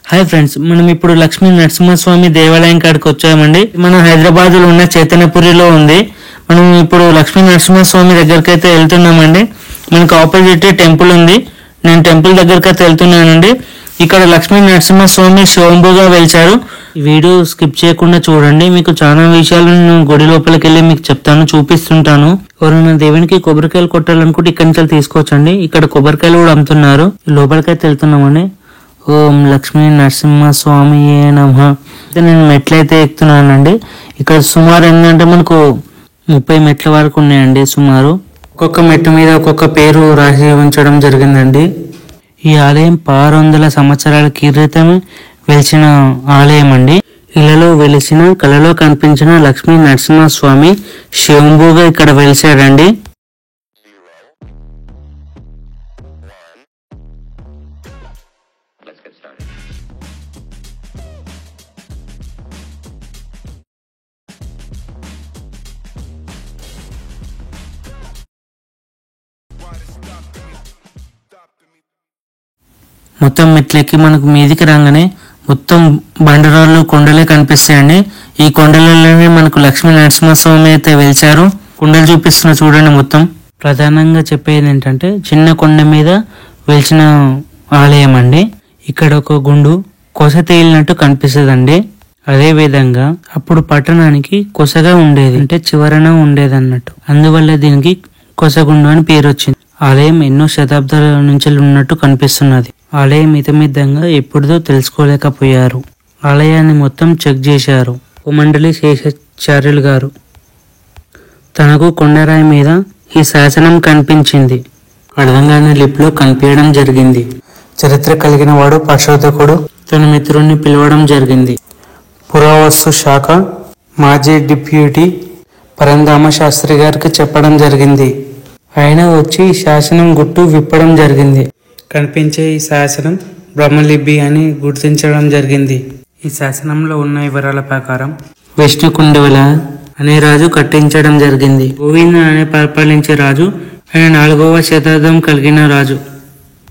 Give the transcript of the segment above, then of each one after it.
Hi friends, మనం ఇప్పుడు లక్ష్మీ నరసింహస్వామి దేవాలయం కాడికి వచ్చామండి. మనం హైదరాబాద్ లో ఉన్న చైతన్యపురిలో ఉంది. మనం ఇప్పుడు లక్ష్మీ నరసింహస్వామి దగ్గరికి అయితే వెళ్తున్నామండి. మనకు ఆపోజిట్ టెంపుల్ ఉంది. నేను టెంపుల్ దగ్గరికి అయితే వెళ్తున్నానండి. ఇక్కడ లక్ష్మీ నరసింహస్వామి స్వయంభూగా వెలిచారు. ఈ వీడియో స్కిప్ చేయకుండా చూడండి. మీకు చాలా విషయాలు నేను గుడి లోపలికి వెళ్ళి మీకు చెప్తాను, చూపిస్తుంటాను. ఎవరైనా దేవునికి కొబ్బరికాయలు కొట్టాలనుకుంటే ఇక్కడి నుంచి తీసుకోవచ్చండి. ఇక్కడ కొబ్బరికాయలు కూడా అమ్ముతున్నారు. లోపలికైతే వెళ్తున్నామండి. ఓం లక్ష్మీ నరసింహస్వామి నమః. నేను మెట్లయితే ఎక్కుతున్నానండి. ఇక్కడ సుమారు ఏంటంటే మనకు 30 మెట్ల వరకు ఉన్నాయండి. సుమారు ఒక్కొక్క మెట్టు మీద ఒక్కొక్క పేరు రాసి ఉంచడం జరిగిందండి. ఈ ఆలయం 600 సంవత్సరాల క్రితం వెలిసిన ఆలయం అండి. ఇళ్లలో వెలిసిన కలలో కనిపించిన లక్ష్మీ నరసింహస్వామి స్వయంభూగా ఇక్కడ వెలిసాడండి. మొత్తం మెట్లెక్కి మనకు మీదికి రాగానే మొత్తం బండరాళ్ళు కొండలే కనిపిస్తాయండి. ఈ కొండలలోనే మనకు లక్ష్మీ నరసింహస్వామి అయితే వెలిచారు. కొండలు చూపిస్తున్నా చూడండి. మొత్తం ప్రధానంగా చెప్పేది ఏంటంటే చిన్న కొండ మీద వెలిచిన ఆలయం అండి. ఇక్కడ ఒక గుండు కొస తేలినట్టు కనిపిస్తుందండి. అదే విధంగా అప్పుడు పట్టణానికి కొసగా ఉండేది, అంటే చివరన ఉండేది అన్నట్టు. అందువల్ల దీనికి కొసగుండు అని పేరు వచ్చింది. ఆలయం ఎన్నో శతాబ్దాల నుంచి ఉన్నట్టు కనిపిస్తున్నది. ఆలయం మితమిద్దంగా ఎప్పుడుదో తెలుసుకోలేకపోయారు. ఆలయాన్ని మొత్తం చెక్ చేశారు మండలి శేషాచార్యులు గారు. తనకు కొండరాయి మీద ఈ శాసనం కనిపించింది. అర్థంగానే లిప్లో కనిపించడం జరిగింది. చరిత్ర కలిగిన వాడు పరిశోధకుడు తన మిత్రుడిని పిలవడం జరిగింది. పురావస్తు శాఖ మాజీ డిప్యూటీ పరంధామ శాస్త్రి గారికి చెప్పడం జరిగింది. ఆయన వచ్చి ఈ శాసనం గుట్టు విప్పడం జరిగింది. కనిపించే ఈ శాసనం బ్రహ్మలిపి అని గుర్తించడం జరిగింది. ఈ శాసనంలో ఉన్న వివరాల ప్రకారం విష్ణుకుండవల అనే రాజు కట్టించడం జరిగింది. గోవింద అనే పరిపాలించే రాజు. ఆయన 4వ శతాబ్దం కలిగిన రాజు.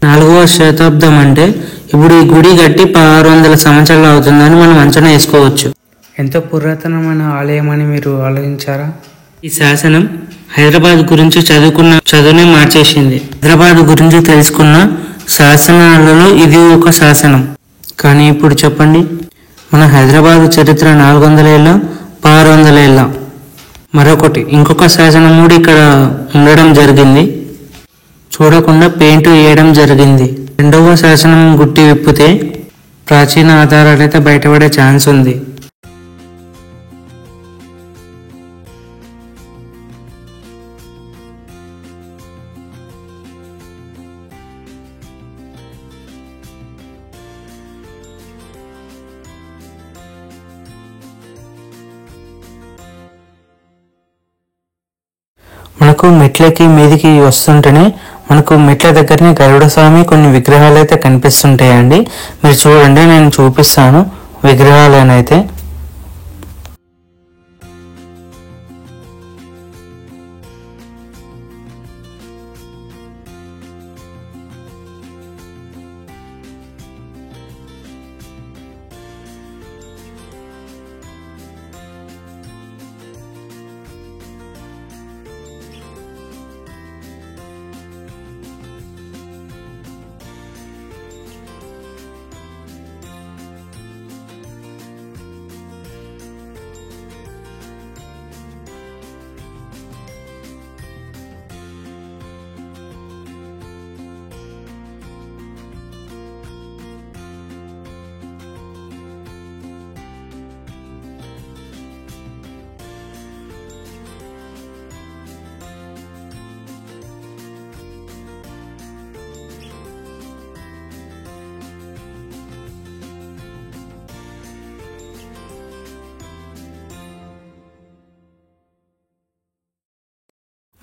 4వ శతాబ్దం అంటే ఇప్పుడు ఈ గుడి కట్టి 600 సంవత్సరాలు అవుతుందని మనం అంచనా వేసుకోవచ్చు. ఎంతో పురాతనమైన ఆలయం అని మీరు ఆలోచించారా? ఈ శాసనం హైదరాబాద్ గురించి చదువునే మార్చేసింది. హైదరాబాద్ గురించి తెలుసుకున్న శాసనాలలో ఇది ఒక శాసనం. కానీ ఇప్పుడు చెప్పండి, మన హైదరాబాద్ చరిత్ర 400 ఏళ్ళ 600 ఏళ్ళ. మరొకటి ఇంకొక శాసనం కూడా ఇక్కడ ఉండడం జరిగింది. చూడకుండా పెయింట్ వేయడం జరిగింది. 2వ శాసనం గుట్టి విప్పితే ప్రాచీన ఆధారాలు అయితే బయటపడే ఛాన్స్ ఉంది. మనకు మెట్లకి మీదికి వస్తుంటేనే మనకు మెట్ల దగ్గరనే గరుడ స్వామి కొన్ని విగ్రహాలు అయితే కనిపిస్తుంటాయండి. మీరు చూడండి, నేను చూపిస్తాను విగ్రహాలనైతే.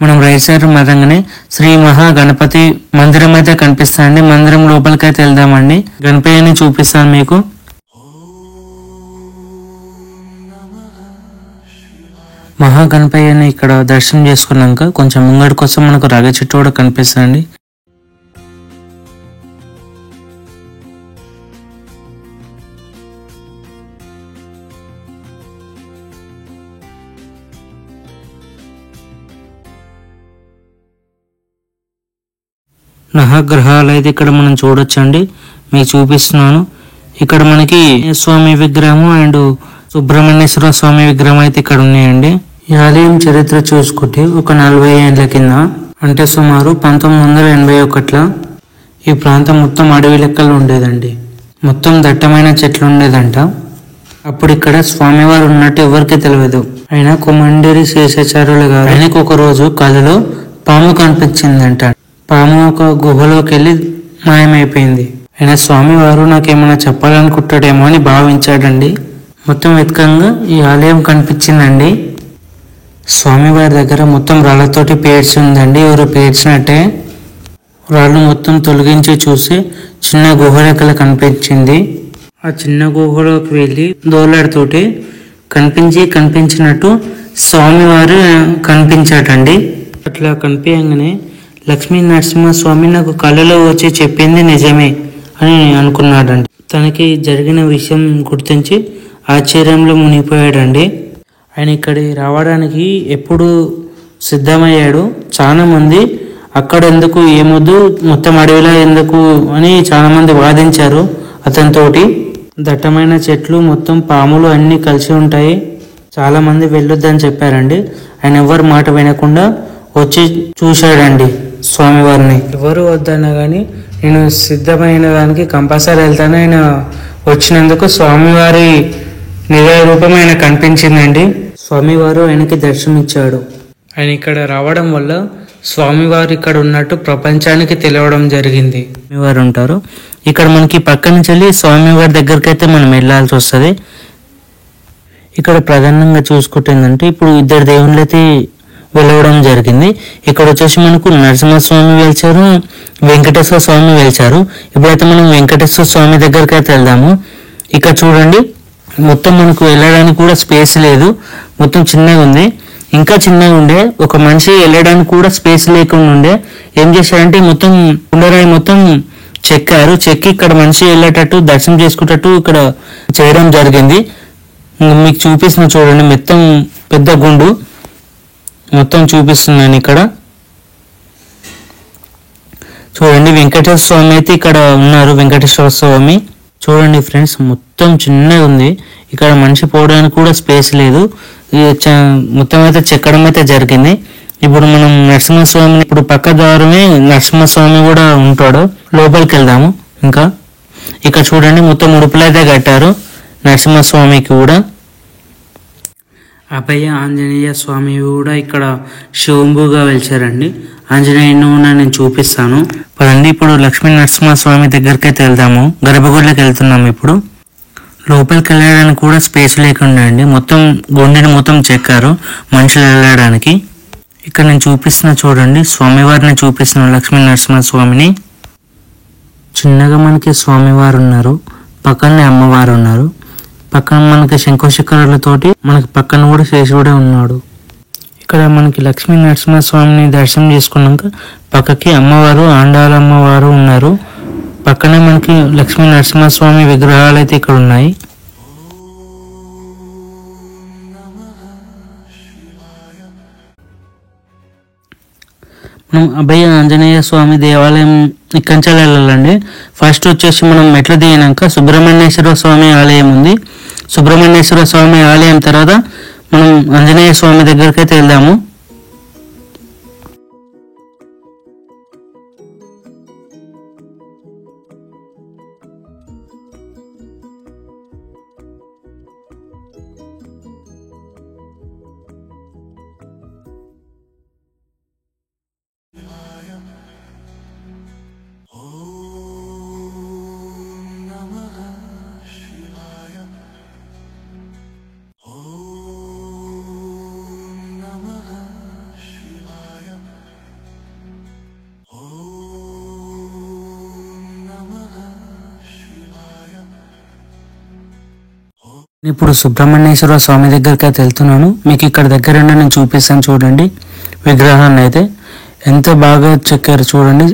మనం రైట్ సైడ్ మదంగానే శ్రీ మహా గణపతి మందిరం అయితే కనిపిస్తాయండి. మందిరం లోపలికైతే వెళ్దామండి. గణపతిని చూపిస్తాను మీకు. మహాగణపతిని ఇక్కడ దర్శనం చేసుకున్నాక కొంచెం ముంగడికి వస్తే మనకు రాగ చెట్టు కూడా కనిపిస్తుంది. నవగ్రహాలు అయితే ఇక్కడ మనం చూడొచ్చండి. మీకు చూపిస్తున్నాను. ఇక్కడ మనకి స్వామి విగ్రహము అండ్ సుబ్రహ్మణ్యేశ్వర స్వామి విగ్రహం అయితే ఇక్కడ ఉన్నాయండి. ఈ ఆలయం చరిత్ర చూసుకుంటే ఒక 40 ఏళ్ల కింద అంటే సుమారు 1981లో ఈ ప్రాంతం మొత్తం అడవి లెక్కలు ఉండేదండి. మొత్తం దట్టమైన చెట్లు ఉండేదంట. అప్పుడు ఇక్కడ స్వామివారు ఉన్నట్టు ఎవరికీ తెలియదు. అయినా కొమండేరి శేషాచార్యులు గారు ఆయనకు ఒక రోజు కలలో పాము కనిపించిందంట. పాము ఒక గుహలోకి వెళ్ళి మాయమైపోయింది. అయినా స్వామివారు నాకేమైనా చెప్పాలనుకుంటాడేమో అని భావించాడండి. మొత్తం వెతకంగా ఈ ఆలయం కనిపించిందండి. స్వామివారి దగ్గర మొత్తం రాళ్లతోటి పేర్చి ఉందండి. ఎవరు పేర్చినట్టే రాళ్ళు మొత్తం తొలగించి చూసి చిన్న గుహ లెక్కలు కనిపించింది. ఆ చిన్న గుహలోకి వెళ్ళి దోలాడుతోటి కనిపించినట్టు స్వామివారు కనిపించాటండి. అట్లా కనిపించగానే లక్ష్మీ నరసింహస్వామి నాకు కళలో వచ్చి చెప్పింది నిజమే అని అనుకున్నాడండి. తనకి జరిగిన విషయం గుర్తించి ఆశ్చర్యంలో మునిగిపోయాడండి. ఆయన ఇక్కడి రావడానికి ఎప్పుడు సిద్ధమయ్యాడు. చాలా మంది అక్కడ ఎందుకు ఏమొద్దు మొత్తం అడవిలో ఎందుకు అని చాలా మంది వాదించారు అతనితోటి. దట్టమైన చెట్లు మొత్తం పాములు అన్ని కలిసి ఉంటాయి, చాలా మంది వెళ్ళొద్దని చెప్పారండి. ఆయన ఎవరు మాట వినకుండా వచ్చి చూశాడండి స్వామివారిని. ఎవరు వద్దన్నా కానీ నేను సిద్ధమైన దానికి కంపల్సరీ వెళ్తాను. ఆయన వచ్చినందుకు స్వామివారి నిజ రూపం ఆయన కనిపించిందండి. స్వామివారు ఆయనకి దర్శనమిచ్చాడు. ఆయన ఇక్కడ రావడం వల్ల స్వామివారు ఇక్కడ ఉన్నట్టు ప్రపంచానికి తెలియడం జరిగింది. స్వామివారు ఉంటారు ఇక్కడ మనకి పక్క నుంచి వెళ్ళి స్వామివారి దగ్గరికి అయితే మనం వెళ్ళాల్సి వస్తుంది. ఇక్కడ ప్రధానంగా చూసుకుంటుందంటే ఇప్పుడు ఇద్దరు దేవుళ్ళు అయితే వెలవడం జరిగింది. ఇక్కడ వచ్చేసి మనకు నరసింహస్వామి వెలిచారు, వెంకటేశ్వర స్వామి వెలిచారు. ఇప్పుడైతే మనం వెంకటేశ్వర స్వామి దగ్గరికి అయితే వెళ్దాము. ఇక్కడ చూడండి మొత్తం మనకు వెళ్ళడానికి కూడా స్పేస్ లేదు, మొత్తం చిన్నగా ఉంది. ఇంకా చిన్నగా ఉండే ఒక మనిషి వెళ్ళడానికి కూడా స్పేస్ లేకుండా ఉండే ఏం చేశారంటే మొత్తం కుండరాయి మొత్తం చెక్కి ఇక్కడ మనిషి వెళ్ళేటట్టు దర్శనం చేసుకునేటట్టు ఇక్కడ చేయడం జరిగింది. మీకు చూపిస్తున్నా చూడండి, మొత్తం పెద్ద గుండు మొత్తం చూపిస్తున్నాను. ఇక్కడ చూడండి వెంకటేశ్వర స్వామి అయితే ఇక్కడ ఉన్నారు. వెంకటేశ్వర స్వామి చూడండి ఫ్రెండ్స్, మొత్తం చిన్నగా ఉంది. ఇక్కడ మనిషి పోవడానికి కూడా స్పేస్ లేదు. మొత్తం అయితే చెక్కడం అయితే జరిగింది. ఇప్పుడు మనం నరసింహస్వామి ఇప్పుడు పక్క ద్వారమే నరసింహస్వామి కూడా ఉంటాడు. లోపలికి వెళ్దాము. ఇంకా ఇక్కడ చూడండి మొత్తం ఉడుపులు అయితే కట్టారు నరసింహస్వామికి కూడా. అభయ ఆంజనేయ స్వామి కూడా ఇక్కడ శివంబుగా వెలిచారండి. ఆంజనేయుని నేను చూపిస్తాను పదండి. ఇప్పుడు లక్ష్మీ నరసింహస్వామి దగ్గరికి అయితే వెళ్దాము. గర్భగుడిలోకి వెళ్తున్నాము. ఇప్పుడు లోపలికి వెళ్ళడానికి కూడా స్పేస్ లేకుండా అండి, మొత్తం గుండెని మొత్తం చెక్కారు మనుషులు వెళ్ళడానికి. ఇక్కడ నేను చూపిస్తున్నా చూడండి, స్వామివారిని చూపిస్తున్నాను, లక్ష్మీ నరసింహస్వామిని. చిన్నగా మనకి స్వామివారు ఉన్నారు, పక్కనే అమ్మవారు ఉన్నారు. పక్కన మనకి శంఖచక్రాలతోటి మనకి పక్కన కూడా శేషుడే ఉన్నాడు. ఇక్కడ మనకి లక్ష్మీ నరసింహస్వామిని దర్శనం చేసుకున్నాక పక్కకి అమ్మవారు ఆండాలమ్మవారు ఉన్నారు. పక్కనే మనకి లక్ష్మీ నరసింహస్వామి విగ్రహాలు అయితే ఇక్కడ ఉన్నాయి. మనం అభయ ఆంజనేయ స్వామి దేవాలయం ఇక్కడి నుంచి వెళ్ళాలండి. ఫస్ట్ వచ్చేసి మనం మెట్లు దిగినాక సుబ్రహ్మణ్యేశ్వర స్వామి ఆలయం ఉంది. సుబ్రహ్మణ్యేశ్వర స్వామి ఆలయం తర్వాత మనం ఆంజనేయ స్వామి దగ్గరికి అయితే వెళ్దాము. ఇప్పుడు సుబ్రహ్మణ్యేశ్వర స్వామి దగ్గరికి అయితే వెళ్తున్నాను. మీకు ఇక్కడ దగ్గర నేను చూపిస్తాను చూడండి. విగ్రహాన్ని అయితే ఎంత బాగా చెక్కారు చూడండి,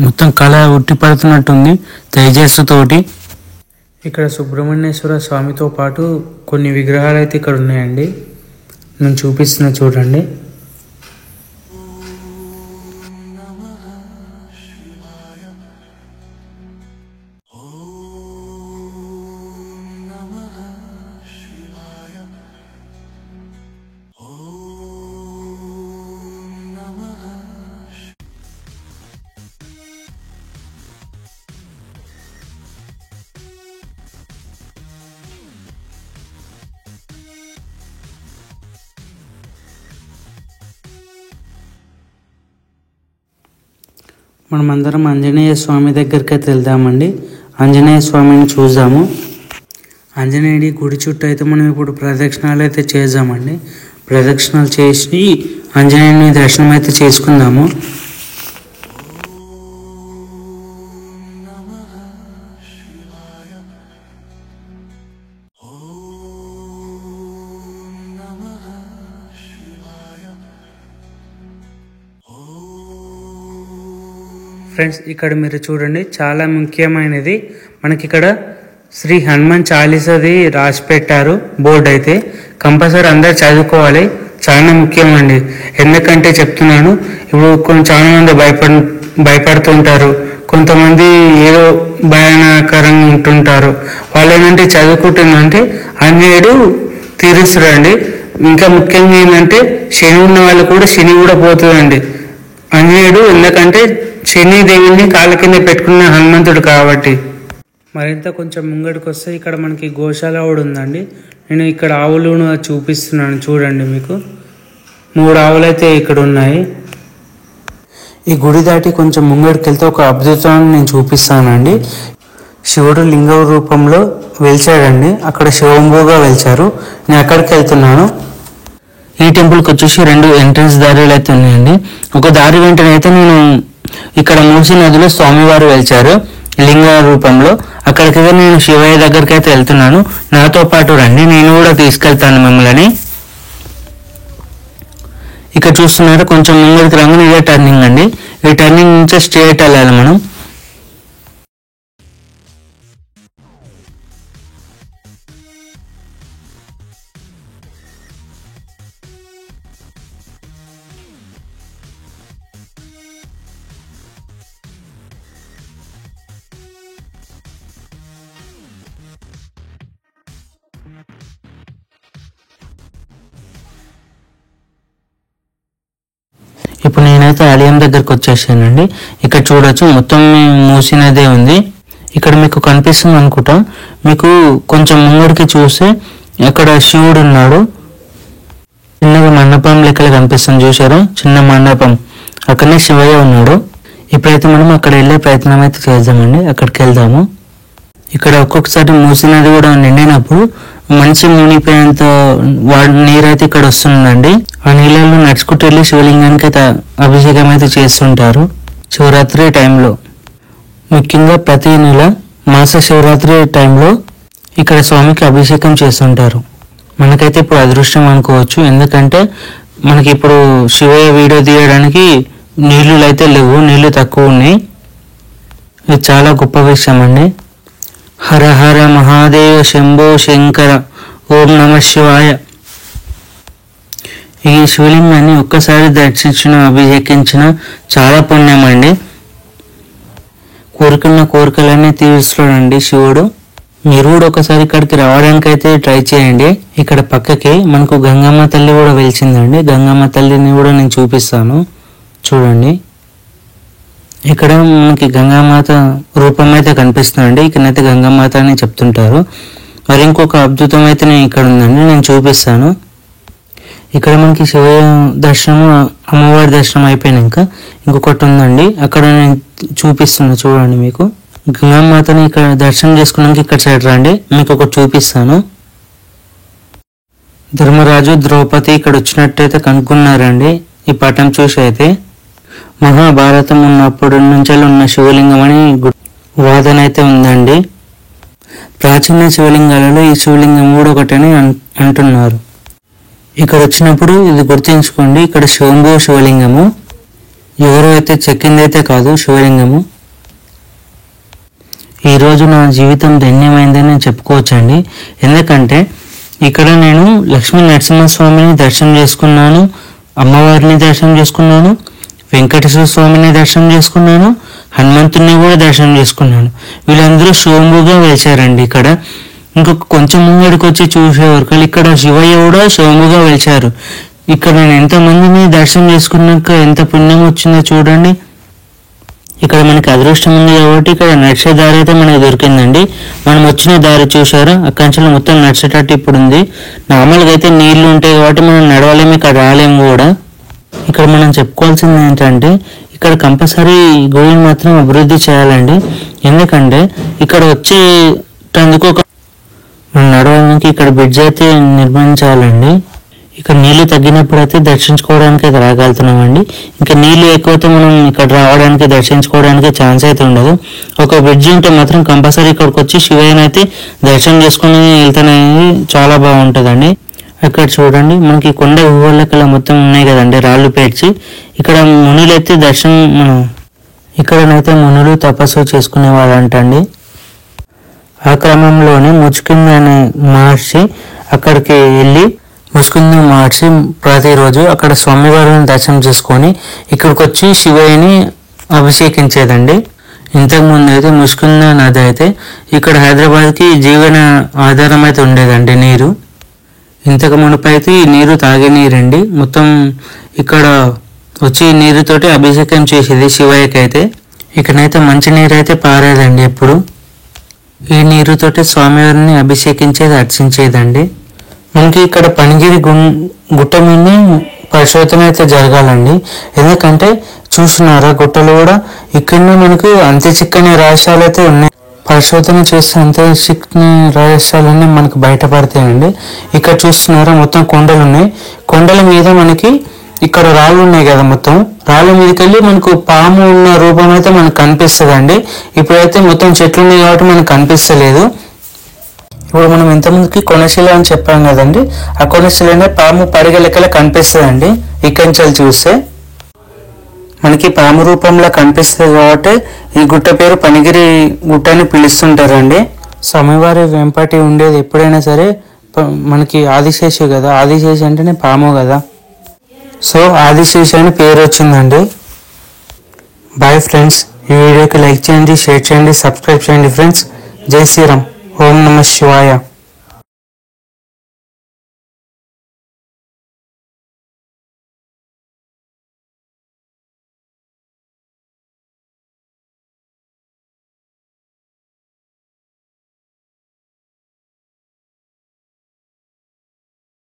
మొత్తం కళ ఉట్టి పడుతున్నట్టుంది తేజస్సుతోటి. ఇక్కడ సుబ్రహ్మణ్యేశ్వర స్వామితో పాటు కొన్ని విగ్రహాలు అయితే ఇక్కడ ఉన్నాయండి, నేను చూపిస్తున్నా చూడండి. మనమందరం ఆంజనేయ స్వామి దగ్గరికి అయితే వెళ్దామండి. ఆంజనేయ స్వామిని చూద్దాము. ఆంజనేయుడి గుడి చుట్టూ అయితే మనం ఇప్పుడు ప్రదక్షిణాలు అయితే చేద్దామండి. ప్రదక్షిణాలు చేసి ఆంజనేయుని దర్శనం అయితే చేసుకుందాము. ఫ్రెండ్స్, ఇక్కడ మీరు చూడండి, చాలా ముఖ్యమైనది మనకి ఇక్కడ శ్రీ హనుమాన్ చాలీసాది రాసి పెట్టారు. బోర్డు అయితే కంపల్సరీ అందరు చదువుకోవాలి, చాలా ముఖ్యమండి. ఎందుకంటే చెప్తున్నాను, ఇప్పుడు చాలా మంది భయపడుతుంటారు, కొంతమంది ఏదో భయానకరంగా ఉంటుంటారు. వాళ్ళు ఏంటంటే చదువుకుంటుందంటే ఆంజనేయుడు తీరుస్తాడండి. ఇంకా ముఖ్యంగా ఏంటంటే శని ఉన్న వాళ్ళు కూడా శని కూడా పోతుందండి ఆంజనేయుడు. ఎందుకంటే శని దేవుడిని కాళ్ళ కింద పెట్టుకున్న హనుమంతుడు కాబట్టి. మరింత కొంచెం ముంగడికి వస్తే ఇక్కడ మనకి గోశాల కూడా ఉందండి. నేను ఇక్కడ ఆవులను చూపిస్తున్నాను చూడండి. మీకు 3 ఆవులు అయితే ఇక్కడ ఉన్నాయి. ఈ గుడి దాటి కొంచెం ముంగడికి వెళ్తే ఒక అద్భుతాన్ని నేను చూపిస్తానండి. శివుడు లింగ రూపంలో వెలిచాడండి. అక్కడ శివంబుగా వెలిచారు. నేను అక్కడికి వెళ్తున్నాను. ఈ టెంపుల్కి వచ్చేసి 2 ఎంట్రన్స్ దారులు అయితే ఉన్నాయండి. ఒక దారి వెంటనే అయితే నేను ఇక్కడ మూసీ నదిలో స్వామివారు వెలిచారు లింగ రూపంలో. అక్కడికైతే నేను శివయ్య దగ్గరికి అయితే వెళ్తున్నాను. నాతో పాటు రండి, నేను కూడా తీసుకెళ్తాను మిమ్మల్ని. ఇక్కడ చూస్తున్నారు, కొంచెం ముందుకు రాగానే ఇదే టర్నింగ్ అండి. ఈ టర్నింగ్ నుంచి స్ట్రేట్ వెళ్ళాలి మనం. ఇప్పుడు నేనైతే ఆలయం దగ్గరకు వచ్చేసానండి. ఇక్కడ చూడొచ్చు, మొత్తం మూసీ నదే ఉంది. ఇక్కడ మీకు కనిపిస్తుంది అనుకుంటా. మీకు కొంచెం ముంగడికి చూస్తే అక్కడ శివుడు ఉన్నాడు. చిన్నగా మండపం లెక్కలు కనిపిస్తుంది, చూసారా? చిన్న మండపం, అక్కడనే శివయ్య ఉన్నాడు. ఇప్పుడైతే మనం అక్కడ వెళ్ళే ప్రయత్నం అయితే చేద్దామండి. అక్కడికి వెళ్దాము. ఇక్కడ ఒక్కొక్కసారి మూసీ నది కూడా నిండినప్పుడు మంచి మునిపోయేంత నీరైతే ఇక్కడ వస్తుందండి. ఆ నీళ్ళలో నడుచుకుంటూ వెళ్ళి శివలింగానికి అయితే అభిషేకం అయితే చేస్తుంటారు శివరాత్రి టైంలో. ముఖ్యంగా ప్రతి నెల మాస శివరాత్రి టైంలో ఇక్కడ స్వామికి అభిషేకం చేస్తుంటారు. మనకైతే ఇప్పుడు అదృష్టం అనుకోవచ్చు, ఎందుకంటే మనకి ఇప్పుడు శివయ్య వీడియో తీయడానికి నీళ్లు అయితే లేవు, నీళ్లు తక్కువ ఉన్నాయి. ఇది చాలా గొప్ప విషయం అండి. హర హర మహాదేవ శంభో శంకర ఓం నమ శివాయ. ఈ శివలింగాన్ని ఒక్కసారి దర్శించిన అభిషేకించిన చాలా పుణ్యం అండి. కోరుకున్న కోరికలన్నీ తీరుస్తాడండి శివుడు. మీరు కూడా ఒకసారి ఇక్కడికి రావడానికి అయితే ట్రై చేయండి. ఇక్కడ పక్కకి మనకు గంగమ్మ తల్లి కూడా వెలిసిందండి. గంగమ్మ తల్లిని కూడా నేను చూపిస్తాను చూడండి. ఇక్కడ మనకి గంగామాత రూపం అయితే కనిపిస్తుందండి. ఇక్కడైతే గంగామాత అని చెప్తుంటారు. మరి ఇంకొక అద్భుతం అయితే నేను ఇక్కడ ఉందండి, నేను చూపిస్తాను. ఇక్కడ మనకి శివయ్య దర్శనం, అమ్మవారి దర్శనం అయిపోయినాక ఇంకొకటి ఉందండి, అక్కడ నేను చూపిస్తున్నా చూడండి. మీకు గంగామాతని ఇక్కడ దర్శనం చేసుకున్నాక ఇక్కడ సైడ్ రండి, మీకు ఒకటి చూపిస్తాను. ధర్మరాజు ద్రౌపది ఇక్కడ వచ్చినట్టయితే కనుక్కున్నారండి ఈ పటం చూసి. అయితే మహాభారతం ఉన్నప్పటి నుంచి ఉన్న శివలింగం అని వాదన అయితే ఉందండి. ప్రాచీన శివలింగాలలో ఈ శివలింగం కూడా ఒకటని అంటున్నారు. ఇక్కడ వచ్చినప్పుడు ఇది గుర్తుంచుకోండి, ఇక్కడ శంభో శివలింగము, ఎవరు అయితే చెక్కిందైతే కాదు శివలింగము. ఈరోజు నా జీవితం ధన్యమైందని నేను చెప్పుకోవచ్చండి. ఎందుకంటే ఇక్కడ నేను లక్ష్మీ నరసింహస్వామిని దర్శనం చేసుకున్నాను, అమ్మవారిని దర్శనం చేసుకున్నాను, వెంకటేశ్వర స్వామిని దర్శనం చేసుకున్నాను, హనుమంతుని కూడా దర్శనం చేసుకున్నాను. వీళ్ళందరూ శివంబుగా వెలిచారండి. ఇక్కడ ఇంకొక కొంచెం ముంగడికి వచ్చి చూసేవరకు ఇక్కడ శివయ్య కూడా శివంబుగా వెలిచారు. ఇక్కడ నేను ఎంతమందిని దర్శనం చేసుకున్నాక ఎంత పుణ్యం వచ్చిందో చూడండి. ఇక్కడ మనకి అదృష్టం ఉంది కాబట్టి ఇక్కడ నడిచే దారి అయితే మనకి దొరికిందండి. మనం వచ్చిన దారి చూసారా, అక్కడి నుంచి మొత్తం నడిచేటట్టు ఇప్పుడు ఉంది. నార్మల్గా అయితే నీళ్లు ఉంటాయి కాబట్టి మనం నడవలేము, ఇక్కడ రాలేము కూడా. ఇక్కడ మనం చెప్పుకోవాల్సింది ఏంటంటే ఇక్కడ కంపల్సరీ గుడిని మాత్రం అభివృద్ధి చేయాలండి. ఎందుకంటే ఇక్కడ వచ్చేటందుకు మనం నడవడానికి ఇక్కడ బ్రిడ్జ్ అయితే నిర్మించాలండి. ఇక్కడ నీళ్లు తగ్గినప్పుడు అయితే దర్శించుకోవడానికి అయితే రాగలుగుతున్నామండి. ఇంకా నీళ్లు ఎక్కువైతే మనం ఇక్కడ రావడానికి దర్శించుకోవడానికి ఛాన్స్ అయితే ఉండదు. ఒక బ్రిడ్జ్ ఉంటే మాత్రం కంపల్సరీ ఇక్కడికి వచ్చి శివయ్యని అయితే దర్శనం చేసుకుని వెళ్తానని చాలా బాగుంటుందండి. అక్కడ చూడండి మనకి కొండ ఊళ్ళకల్లా మొత్తం ఉన్నాయి కదండి రాళ్ళు పేర్చి. ఇక్కడ మునులు అయితే ఇక్కడనైతే మునులు తపస్సు చేసుకునేవాళ్ళు అంటండి. ఆ క్రమంలోనే ముచ్చుకుంద అనే మహర్షి అక్కడికి వెళ్ళి ముచ్చుకుంద మహర్షి ప్రతిరోజు అక్కడ స్వామివారిని దర్శనం చేసుకొని ఇక్కడికి వచ్చి శివయ్యని అభిషేకించేదండి. ఇంతకుముందు అయితే ముచ్చుకుంద నది అయితే ఇక్కడ హైదరాబాద్కి జీవన ఆధారం అయితే ఉండేదండి నీరు. ఇంతకు మునుపు అయితే ఈ నీరు తాగే నీరండి. మొత్తం ఇక్కడ వచ్చి నీరుతోటి అభిషేకం చేసేది శివయ్యకి అయితే. ఇక్కడైతే మంచి నీరు అయితే పారేదండి ఎప్పుడు. ఈ నీరుతోటి స్వామివారిని అభిషేకించేది అర్చించేదండి. మనకి ఇక్కడ పనిగిరి గుట్ట మీద పరిశోధన అయితే జరగాలండి. ఎందుకంటే చూస్తున్నారా గుట్టలు కూడా ఇక్కడనే మనకు అంతే చిక్కని రహస్యాలు అయితే ఉన్నాయి. పరిశోధన చేస్తే అంతే చిక్కని రహస్యాలన్నీ మనకు బయటపడతాయండి. ఇక్కడ చూస్తున్నారా మొత్తం కొండలు ఉన్నాయి. కొండల మీద మనకి ఇక్కడ రాళ్ళు ఉన్నాయి కదా, మొత్తం రాళ్ళ మీదకి వెళ్ళి మనకు పాము ఉన్న రూపం అయితే మనకు కనిపిస్తుంది అండి. ఇప్పుడైతే మొత్తం చెట్లు ఉన్నాయి కాబట్టి మనకు కనిపిస్తలేదు. ఇప్పుడు మనం ఇంతకుముందుకి కొనశిల అని చెప్పాం కదండి, ఆ కొనశిలనే పాము పరిగె లెక్కల కనిపిస్తుంది అండి. ఇక్కడి నుంచి చూస్తే మనకి పాము రూపంలో కనిపిస్తుంది కాబట్టి ఈ గుట్ట పేరు పనిగిరి గుట్ట అని పిలుస్తుంటారండి. స్వామివారి వెంపటి ఉండేది ఎప్పుడైనా సరే మనకి ఆదిశేషు కదా, ఆదిశేషు అంటేనే పాము కదా, సో ఆదిశేషు అని పేరు వచ్చిందండి. బాయ్ ఫ్రెండ్స్, ఈ వీడియోకి లైక్ చేయండి, షేర్ చేయండి, సబ్స్క్రైబ్ చేయండి ఫ్రెండ్స్. జై శ్రీరామ్. ఓం నమః శివాయ.